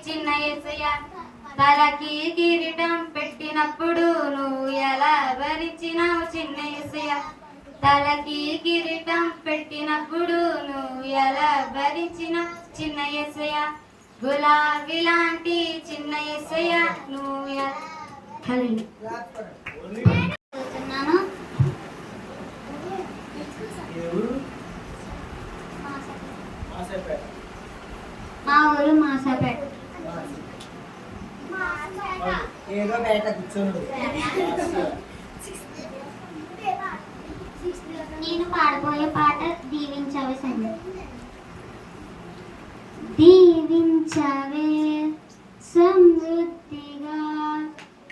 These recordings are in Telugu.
చిన్న యేసయ్య తలకి కిరీటం పెట్టినప్పుడు నువ్వు ఎలా భరించినావు చిన్న యేసయ్య తలకి కిరీటం పెట్టినప్పుడు నువ్వు ఎలా భరించినావు చిన్న యేసయ్య గులాబీ లాంటి చిన్న యేసయ్య నువ్వు మా ఊరు మాసాపేట ఏదో బయట కూర్చోను నేను పాడబోయే పాట దీవించవే సంగ దీవించవే సమృద్ధిగా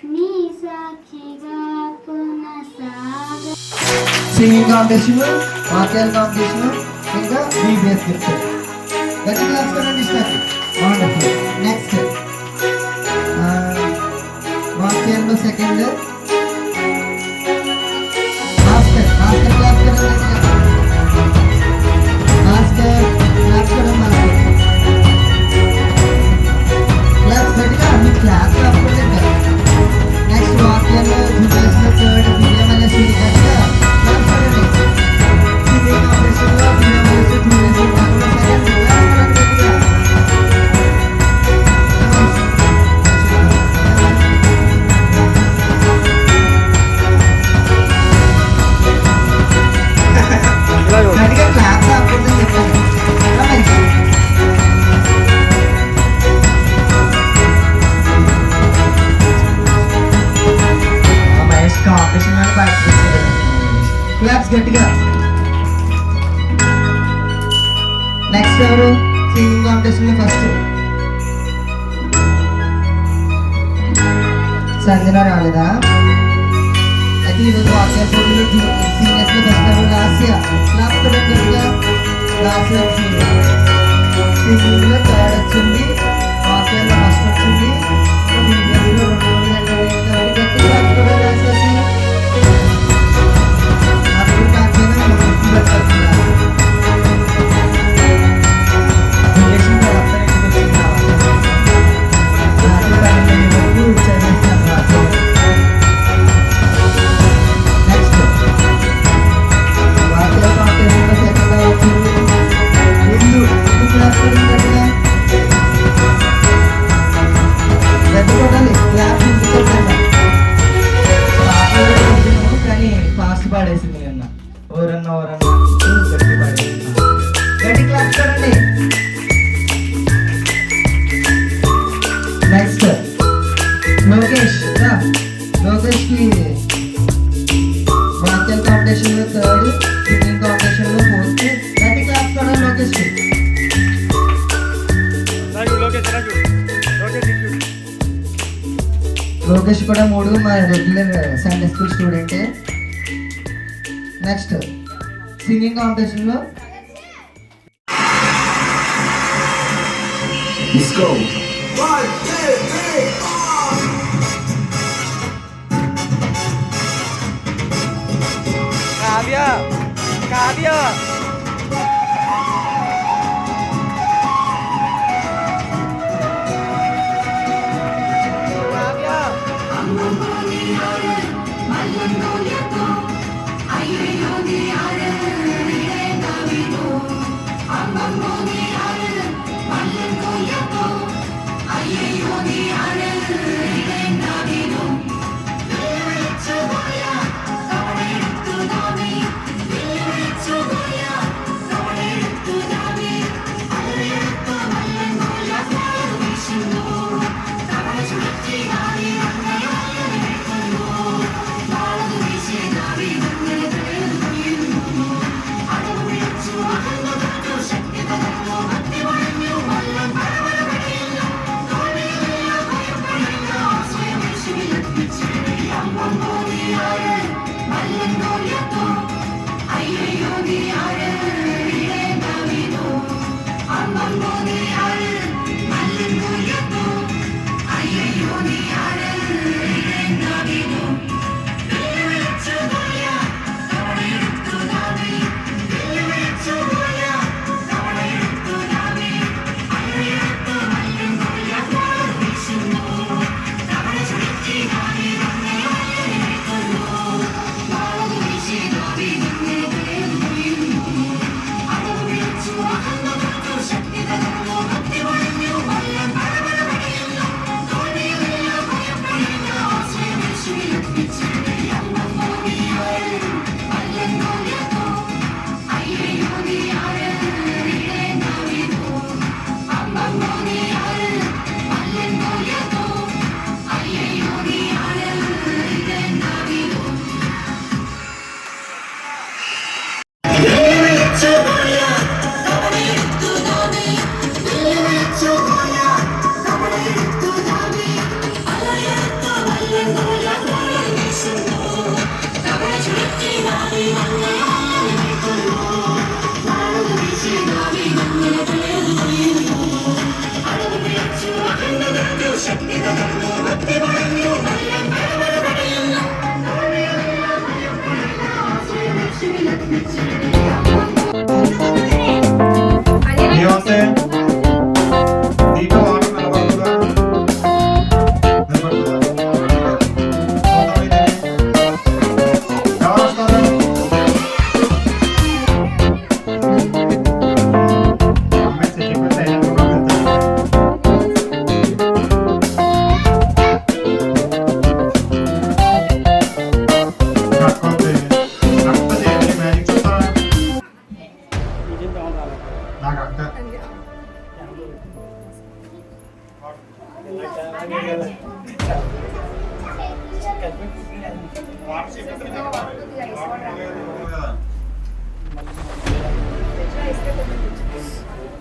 నీ సాక్షిగా కొనసాగ సింగింగ్ కాంపిటీషన్ వాక్యాల కాంపిటీషన్ ఇంకా బీబీఎస్ గిఫ్ట్ గట్టి క్లాస్ కదండి స్టార్ట్ వండర్ఫుల్ నెక్స్ట్ వాక్యాల్లో సెకండ్ మాస్టర్ క్లాస్ కదండి మాస్టర్ క్లాస్ కదండి మాస్టర్ క్లాస్ గట్టిగా మీ క్లాస్ రాకపోతే నెక్స్ట్ వాక్యాల్లో జూనియర్స్లో థర్డ్ బియ్యమల్ల గట్టిగా క్లాస్ కదండి సింగింగ్ కాంపిటీషన్లో బియ్యమల్ల జూనియర్స్ నెక్స్ట్ ఎవరు సింగింగ్ కాంపిటీషన్ లో ఫస్ట్ సంజన రాలేదా? అయితే ఈరోజు వాక్య పోటీలో సీనియర్స్ లో ఫస్ట్ ఎవరు? లాస్యా. క్లాస్ కదండి లాస్యా సింగింగ్ లో థర్డ్ వచ్చింది, వాక్యాల్లో ఫస్ట్ వచ్చింది, BBSలో 2 రోజులు గట్టి క్లాస్ కూడా లాస్యాకి. అప్పుడు కాకపోయినా కానీ ఫాస్ట్ పాడేసింది నిన్న. ఓరన్నా గట్టి పాడేసింది. గట్టి క్లాస్ కదండి. నెక్స్ట్ లోకేష్ రా. లోకేష్ కి వాక్యాల కాంపిటీషన్ లో థర్డ్, సింగింగ్ కాంపిటీషన్ లో ఫోర్త్. గట్టి క్లాస్ కూడా లోకేష్ కి. లోకేష్ కూడా 3 మా రెగ్యులర్ సండే స్కూల్ స్టూడెంటే. నెక్స్ట్ సింగింగ్ కాంపిటీషన్ లో Disco. 1, 2, 3, 4. Kavya. Kavya.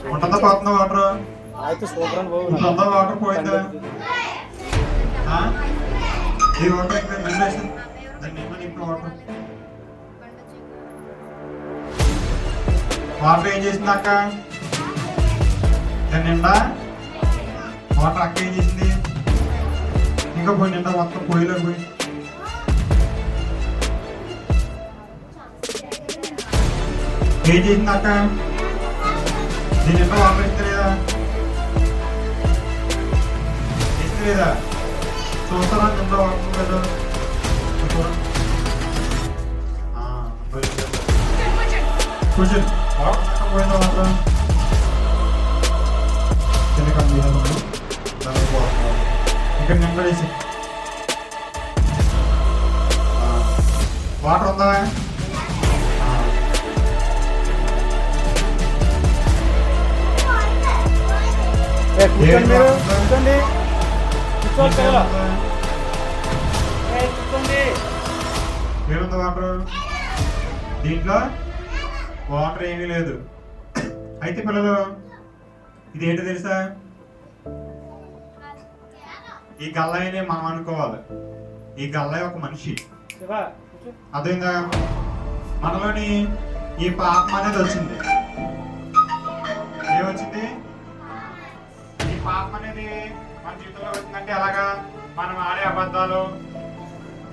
ఉంటుందా పోతుందా వాటర్ అయితే సూపర్ అని బాబు ఉంటుందా వాటర్ పోయిందా ఆ? ఈ వాటర్ ఇక్కడ నిండేసి దాన్ని నింపని ఇప్పుడు వాటర్ వాటర్ ఏం చేసింది అక్క దాని నిండా వాటర్ అక్క ఏం చేసింది ఇంకా పోయి నిండా మొత్తం పొయ్యిలో పోయి ఏం చేసింది అక్క దీని నిండా వాటర్ ఇస్తలేదా ఇస్తలేదా చూస్తారా నిండా వాటర్ కదా కూర్చొని వాటర్ పోయిందా వాటర్ చిన్న కమ్మి ఇక్కడ నింపడేసి వాటర్ ఉందా కూర్చోండి మీరు కూర్చోండి కూర్చోండి పిల్లలు. కూర్చోండి ఏముంది వాటర్ దీంట్లో వాటర్ ఏమీ లేదు అయితే పిల్లలు ఇది ఏంటో తెలుసా ఈ గల్లయ్యనే మనం అనుకోవాలి ఈ గల్లయ్య ఒక మనిషి శివ కూర్చో. అదేందా మనలోని ఈ పాపం అనేది వచ్చింది ఏమొచ్చింది ఈ పాపం అనేది మన జీవితంలో వచ్చిందంటే ఎలాగా మనం ఆడే అబద్ధాలు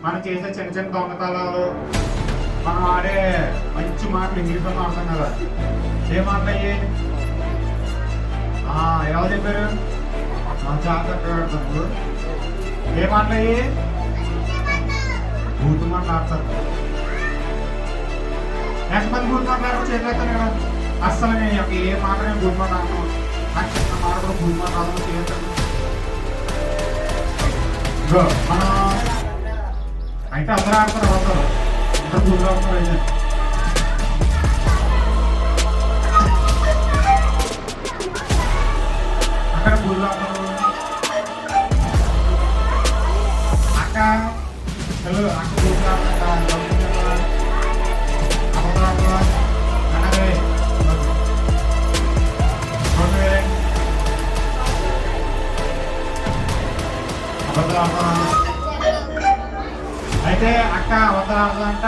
మనం చేసే చిన్న చిన్న దొంగతనాలు మనం ఆడే మంచి మాటలు ఇంగ్లీష్లో మాట్లాడతాం కదా ఏ మాటలు అయ్యి ఎలా చెప్పారు చాలా చక్కగా ఆడతారు ఏ మాటలు అయ్యి బూతు మాట్లాడతారు ఎంతమంది బూతు మాట్లాడారు చేతులెత్తాను కదా అస్సలు నేను ఏ మాట నేను బూతు మాట్లాడను నాకు చిన్న మాట కూడా బూతు మాట్లాడను చేస్తాను మనం అయితే అందరూ ఆడతారు అవుతారు అందరూ బూతులు ఆడతారు అయితే అక్కడ బూతులు ఆడతారు అక్క హలో అక్క బూతులు ఆడతారు అయితే అక్క అబద్ధాలు ఆడుతుందంట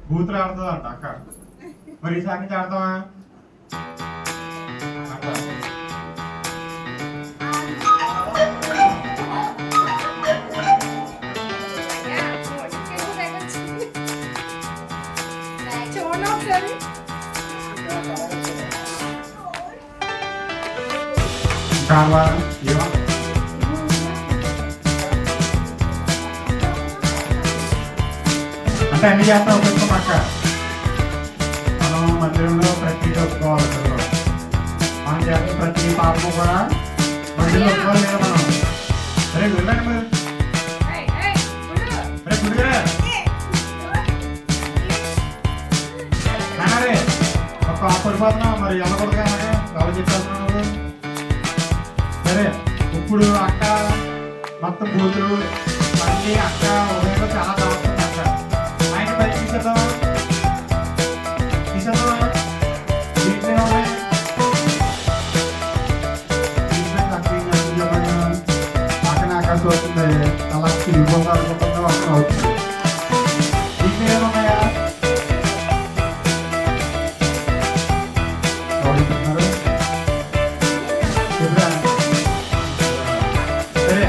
బూతులు ఆడుతుందంట అక్క మరి ఈసారి నుంచి ఆడతావా కావా ఏమో అంటే అన్ని చేస్తా ఒప్పుకో పక్క మనం మందిరంలో ప్రతి ఒప్పుకోవాలి మనం చేస్తే ప్రతి పాపము కూడా మందిరంలో ఒప్పుకోవాలి లేదా మనం అరే వెళ్ళండి మీరు అరే గుడిగా నారే ఒక పడిపోతున్నావు మరి వెళ్ళకూడదు కదా ఎవరు చెప్పేస్తున్నావు నువ్వు సరే ఇప్పుడు అక్క మొత్తం కూతురు మళ్ళీ అక్క ఉదయంలో చాలా దాస్తుంది అక్క ఆయన బయట తీసేద్దాం దీంట్లో ఉన్నాయి అక్కడ ఆకాశం అవుతుంది అలా తిరిగిపోతా అనుకుంటుందో అక్కడ అవుతుంది దీంట్లో ఏమున్నాయా అడుగుతున్నారు సరే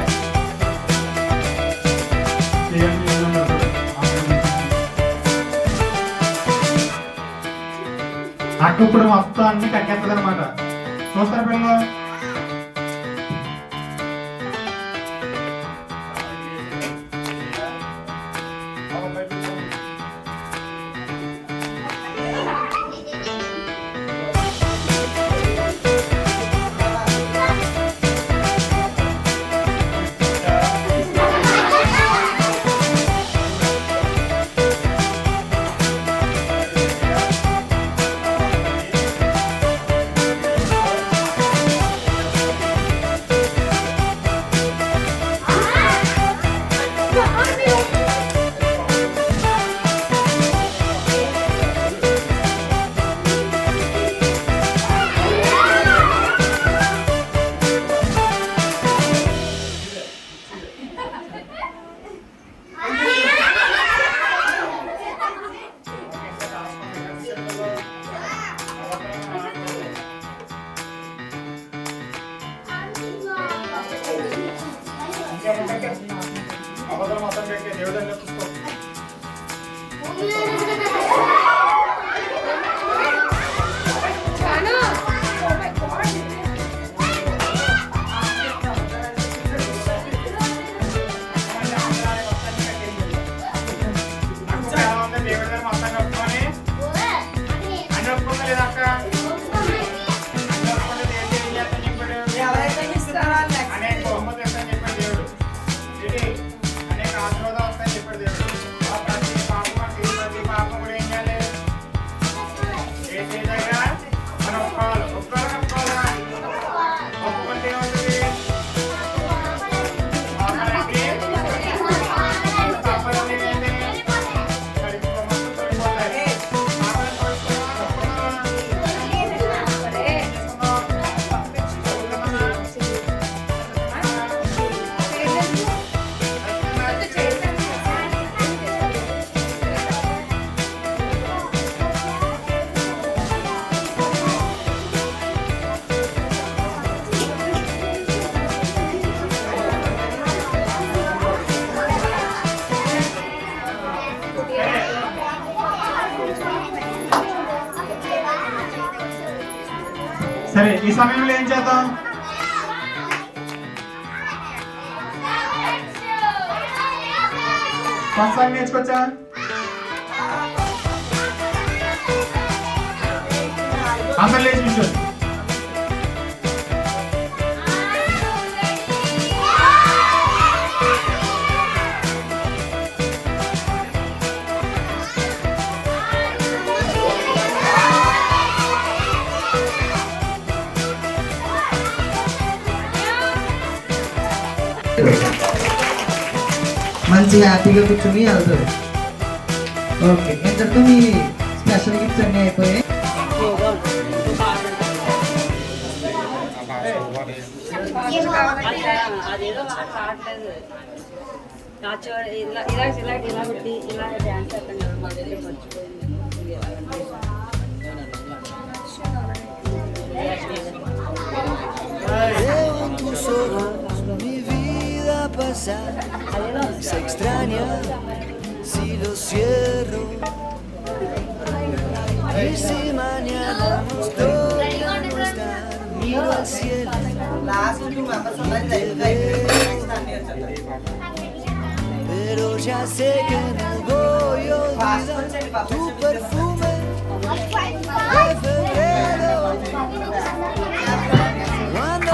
అక్క ఇప్పుడు మొత్తం అన్ని కక్కేస్తుంది అనమాట చూస్తారు పిల్లలు పైకి దేవుడు చూసుకో. దేవుడి దగ్గర మొత్తం కప్పుకొని అన్ని ఒప్పుకుందా లేదా అక్క? అన్ని ఒప్పుకుంటే దేవుడు ఏం చేస్తాను చెప్పాడు? అనేక బహుమతులు ఇస్తాను చెప్పాడు దేవుడు. ఇది అనేక ఆశీర్వాదాలు వస్తాయని చెప్పాడు దేవుడు. ఆ ప్రతి పాపం కూడా ఏం చేయాలి? ఏ చేయగా మనం ఒప్పుకోవాలి. ఒప్పుకోవాలి ఒప్పుకుంటే ఏమవుతుంది? ఆఖరికి తప్పదు ఏంటి? సరే, ఈ సమయంలో ఏం చేద్దాం? ఫస్ట్ సాంగ్ నేర్చుకోవచ్చా? అందరు లేచి కూర్చోండి. మంచి హ్యాపీగా కూర్చొని వెళ్తారు. ఓకే, ఇంతటితో మీ స్పెషల్ గిఫ్ట్స్ అన్నీ అయిపోయాయి. అదేదో మాట్లాడలేదు ఇలా పెట్టి ఇలా డ్యాన్స్ చేస్తాం కదా మధ్యలో Veo tus ojos mi vida pasar, se extraña si lo cierro. Y si mañana nos toca no estar, miro al cielo y te veo. Pero ya sé que no voy a olvidar tu perfume de febrero.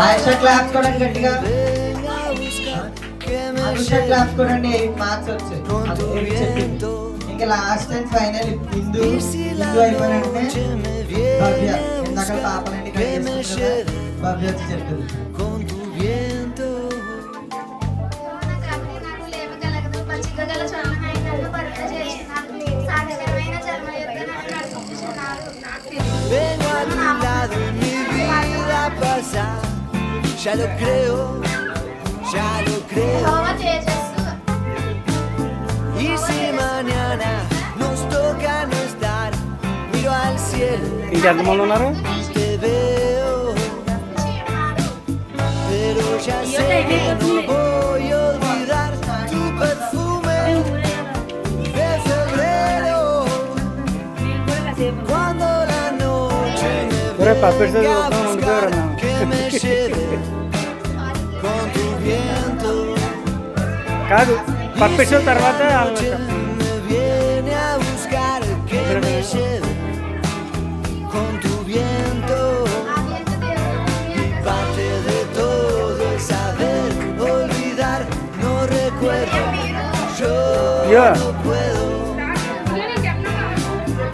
Ayusha claps కూడా గట్టిగా. Ven a buscar que me Ayusha lleve claps కూడా 8 మార్క్స్ వచ్చాయి. con అది tu ఏమి చెప్పింది. viento. ఇంకా last and final Hindu Y si la అయిపోయినంటే noche me Bhavya viene a ఇందాక buscar పాపలన్నీ que me lleve భవ్య వచ్చి చెప్తుంది. con tu viento. Vengo a tu lado y mi vida pasa. Ya lo creo, ya lo creo. Y si mañana nos toca no estar, miro al cielo ఇంకెంతమంది ఉన్నారు? y te veo. Pero ya sé que no voy a olvidar tu perfume de febrero. Cuando la noche Ora, me papel se venga lo a toman, buscar, no. que me lleve con tu viento. కాదు, పర్ఫెక్షన్ తర్వాత Noche me viene a buscar, que me lleve con tu viento. Y parte de todo es saber olvidar, no recuerdo, yo Yeah. no puedo.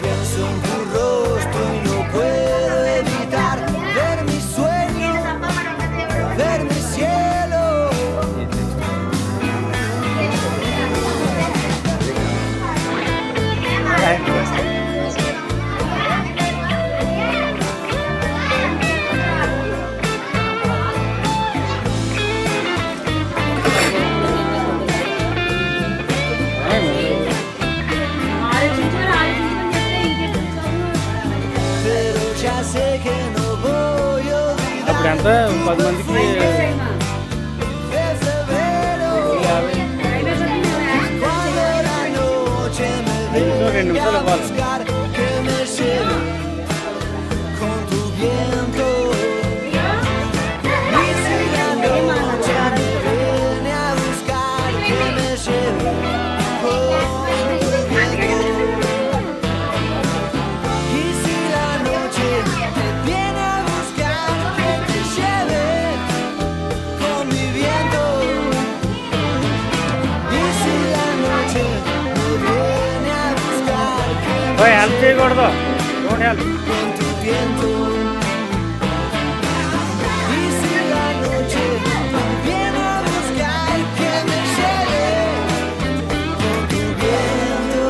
Pienso en tu rostro y no puedo evitar ver mi sueño, ver mi cielo. Pero ya sé que no voy a olvidar అప్పుడు ఎంత 10 మందికి de febrero. యాభై. హెల్ప్ చేయకూడదు. Don't help. con tu viento. Y si la noche viene a buscar que me lleve con tu viento.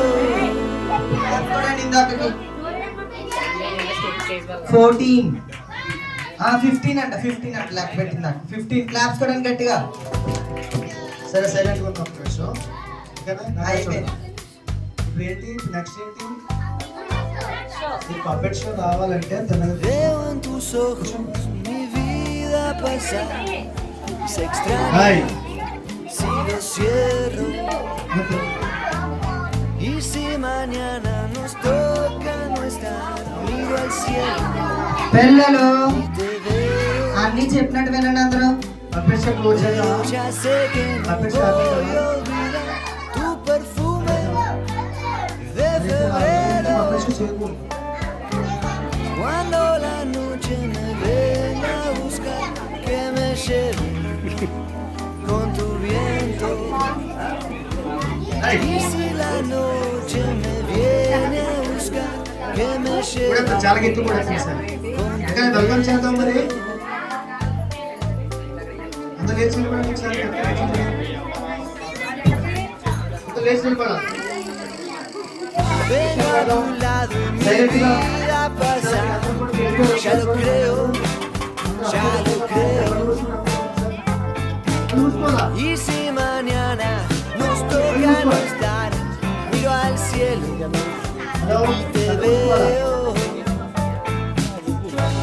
చూడండి ఇందాకకి 14 15 అంట 15 అంట లెక్క పెట్టిందా 15 క్లాప్స్ కొడండి గట్టిగా. సరే సైలెంట్ గా ఉన్నాం ఫ్రెష్ అయిపోయింది. ఇప్పుడు ఏంటి నెక్స్ట్ ఏంటి ఈ పర్ఫెక్ట్ షో రావాలంటే తన Veo en tus ojos mi vida pasar. Se extraña hi si lo cierro. Y si mañana nos toca no estar, miro al cielo పిల్లలు y te veo. అన్ని చెప్పినట్టు వినండి అందరూ. పర్ఫెక్ట్ షో క్లోజ్ Pero చేద్దాం. ya sé que no Perfecto. voy a olvidar tu perfume de febrero. Perfect show చేయకూడదు. Cuando la noche me venga a buscar, que me lleve con tu viento. Y si la noche me viene a buscar, que me కూడా lleve చాలా గట్టి కూడా సార్ ఇంకా వెల్కమ్ చేద్దాం మరి అందరూ లేచి నిలబడండి ఒకసారి అందరూ లేచి నిలబడాలి. Vengo a tu lado y mi vida pasa. Ya lo creo, ya lo creo. Y si mañana nos toca no estar, miro al cielo y te veo.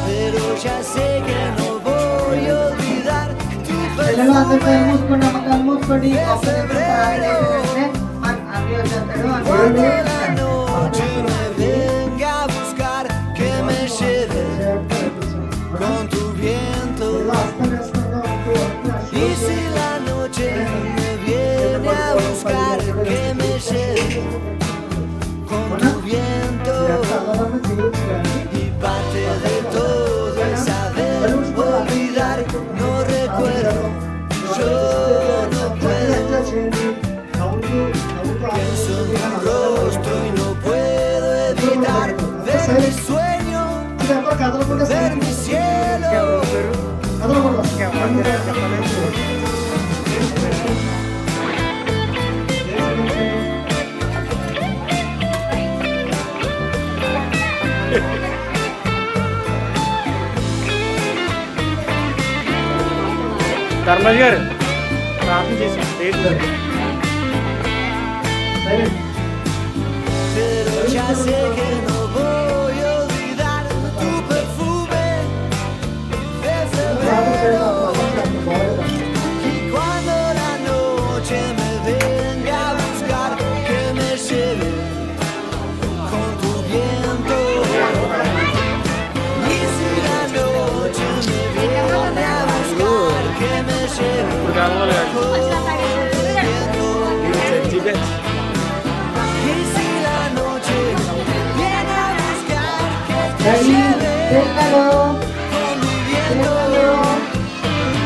Pero ya sé que no voy a olvidar tu పిల్లలు అందరూ perfume మూసుకోండి, అమ్మకాలు మూసుకోండి. ఒక్క నిమిషం ప్రార్థన అయిపోయిందంటే అన్నీ వచ్చేస్తాడు. cuando la noche me venga a buscar, que me lleve con tu viento. Y si la noche me viene a buscar, que me lleve con tu viento. Y parte de todo es saber olvidar, no recuerdo, yo no puedo. Pienso en tu rostro y no puedo evitar ver mi sueño, ver mi cielo. ధర్మజ్ గారు ప్రార్థన చేసి Pero ya sé que no voy a olvidar tu perfume de febrero. Y cuando la noche me venga a buscar, que me lleve con tu viento. Y si la noche me viene a buscar, que me lleve ఇప్పుడు కావాలి con tu viento. Y si la noche viene a buscar, que te lleve పిల్లలు con mi viento.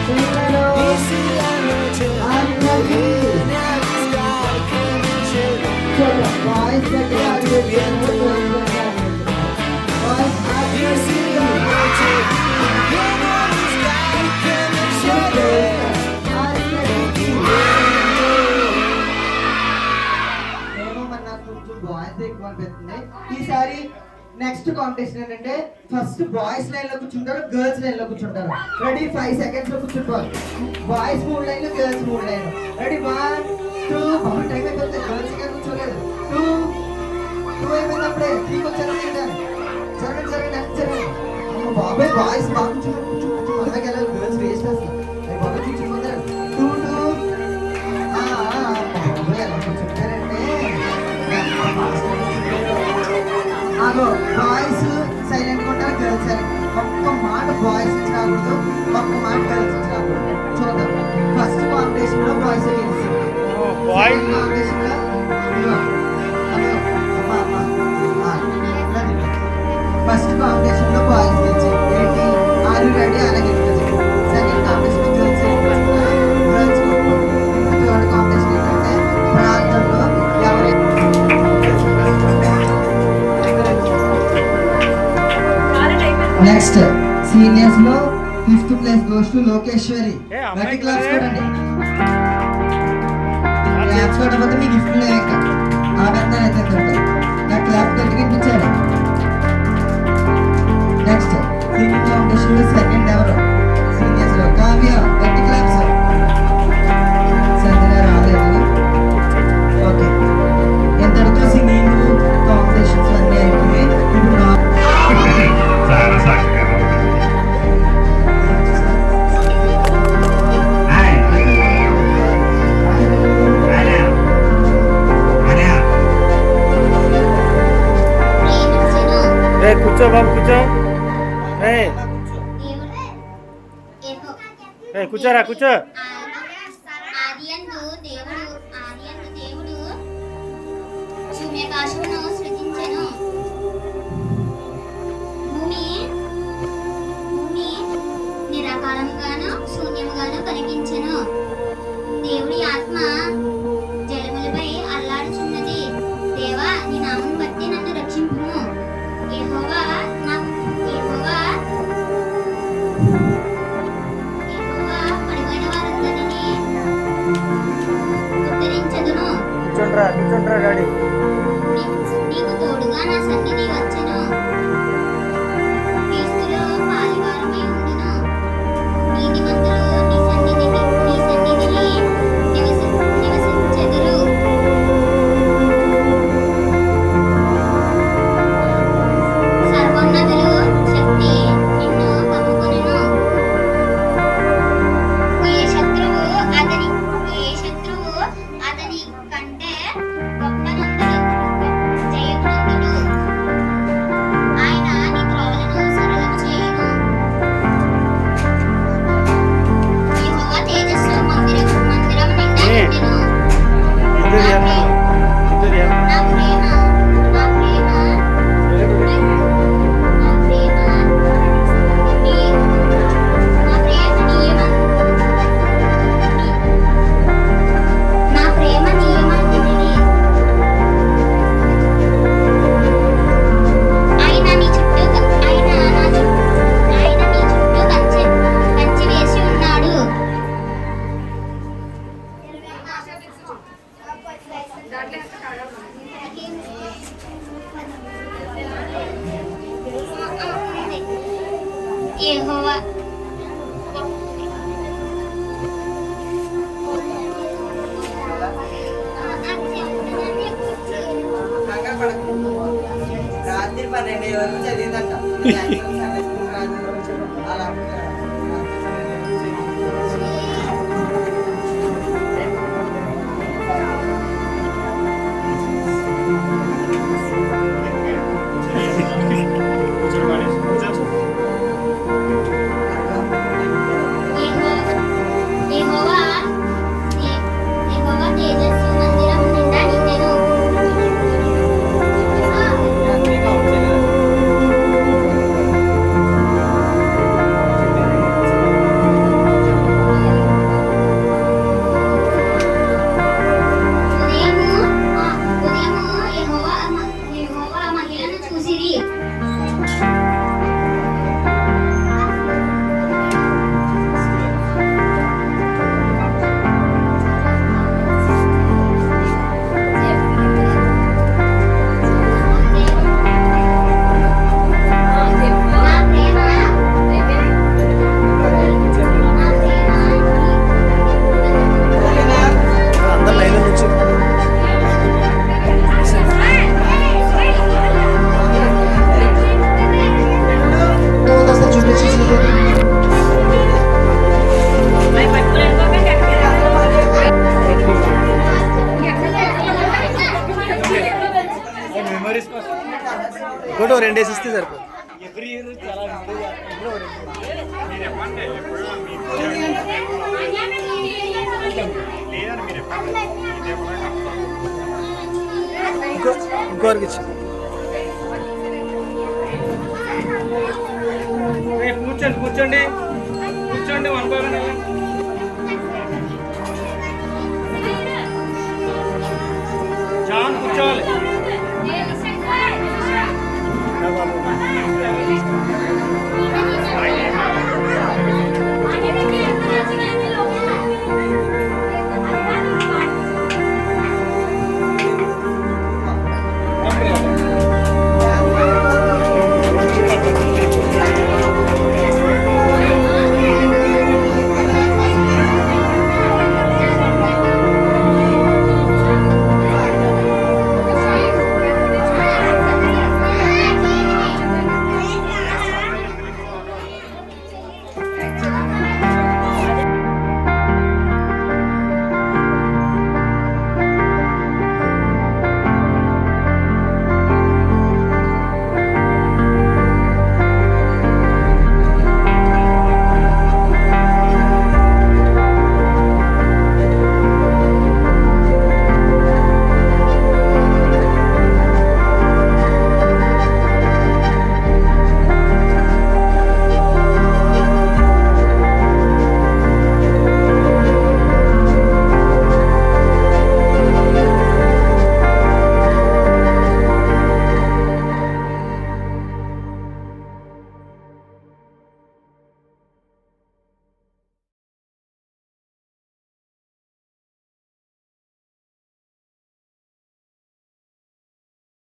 పిల్లలు Y si la noche viene a buscar, que me lleve boys దగ్గర con tu viento. Y si la noche viene a buscar, que me lleve con tu viento. ఏమో మరి నాకు కొంచెం బాయ్స్ ఎక్కువ అనిపిస్తుంది. ఈసారి నెక్స్ట్ కాంపిటీషన్ ఏంటంటే ఫస్ట్ బాయ్స్ లైన్ లో కూర్చుంటారు, గర్ల్స్ లైన్ లో కూర్చుంటారు. రెడీ 5 సెకండ్స్ లో కూర్చుంటారు. బాయ్స్ 3 లైన్లు, గర్ల్స్ 3 లైన్లు. రెడీ 1 2 బాగా టైం అయిపోతుంది. గర్ల్స్ ఇంకా కూర్చోలేదు. 2 అయిపోయినప్పుడే 3 వచ్చారు. జరగండి జరగండి అన్ని జరగండి. అమ్మ బాబాయ్ బాయ్స్ బాగా కూర్చో అలాగే వెళ్ళాలి. గర్ల్స్ వేస్ట్ అసలు బాగా కూర్చోమంటారు. 2 బాబాయ్ ఎలా కూర్చుంటారంటే ఆగో బాయ్స్ సైలెంట్ ఉంటారు, గర్ల్స్ సైలెంట్. ఒక్క మాట బాయ్స్ నుంచి రాకూడదు, ఒక్క మాట గర్ల్స్ నుంచి రాకూడదు. చూద్దాం. ఫస్ట్ కాంపిటీషన్ లో బాయ్స్ గెలిచింది. బాయ్ కాంపిటీషన్ లో ఫస్ట్ కాంపిటీషన్ లో బాయ్స్ గెలిచింది. ఏంటి ఆర్ యు రెడీ? అలాగే సెకండ్ కాంపిటీషన్ లో గర్ల్స్ గర్ల్స్ థర్డ్ కాంపిటీషన్ ఏంటంటే ప్రాంతంలో ఎవరైతే నెక్స్ట్ సీనియర్స్ లో 5th place goes to Lokeshwari. ఏ, అమ్మాయి గట్టి క్లాప్స్ కదా? కొట్టండి. క్లాప్స్ కొట్టకపోతే మీ గిఫ్ట్ లేక ఆనందాన్ని అయితే కొట్టారు. నా క్లాప్ కట్టిపించారు. నెక్స్ట్ సింగింగ్ కాంపిటీషన్ లో సెకండ్ ఎవరు సీనియర్స్ లో కావ్య. గట్టి క్లాప్స్. సంజన రాలేదు. ఓకే, ఎంతటితో సింగింగ్ కాంపిటీషన్స్ అన్నీ అయిపోయి ఇప్పుడు చాలా సాక్షిగా ఏ కూర్చో బాబు కూర్చో. ఏ ఏ కూర్చోరా కూర్చో. ఆదియందు దేవుడు శూన్యాకాశమును సృజించెను. భూమి నిరాకారముగాను శూన్యముగాను కనిపించెను. దేవుడి ఆత్మ జలములపై అల్లాడుచున్నది. దేవా, నీ నామమును బట్టి నన్ను రక్షింపుము. యెహోవా పడిపోయిన వారందరినీ ఉద్ధరించెదను. కూర్చోండ్రా డాడీ. నీకు తోడుగా నా సన్నిధి వచ్చెను. క్రీస్తులో పాలివారమై ఉండును. నీతిమంతులు నీ సన్నిధిని నివసించెదరు. సర్వోన్నతులు శక్తి నిన్ను కమ్ముకొనెను. ఏ శత్రువు అతని కంటే గొప్పనందుడు, జయవంతుడు. ఆయన నీ త్రోవలను సరళము చేయును. యెహోవా తేజస్సు మందిరం నిండా నిండెను. ఇద్దరు చేస్తాను. నా ప్రేమ నియమంతిని. ఆయన నీ చుట్టూ కంచె వేసి ఉన్నాడు. యెహోవా రాత్రి 12 వరకు చదివిందంట. అలా యెహోవా తేజస్సు మందిరం నిండా నిండెను. ఉదయము యెహోవా మహిళను చూసిరి. అందరు లైన్ నుంచి మెమరీస్ కోసం ఇంకోటి 2 డేస్ ఇస్తే సరిపోతుంది. ఎవ్రీ ఇయర్ చాలా మీరు చెప్పండి ఎప్పుడు లేదని మీరు చెప్పండి. ఇంకోరికి ఇచ్చి కూర్చోండి అనుకోవాలని జాన్ కూర్చోవాలి. ఏ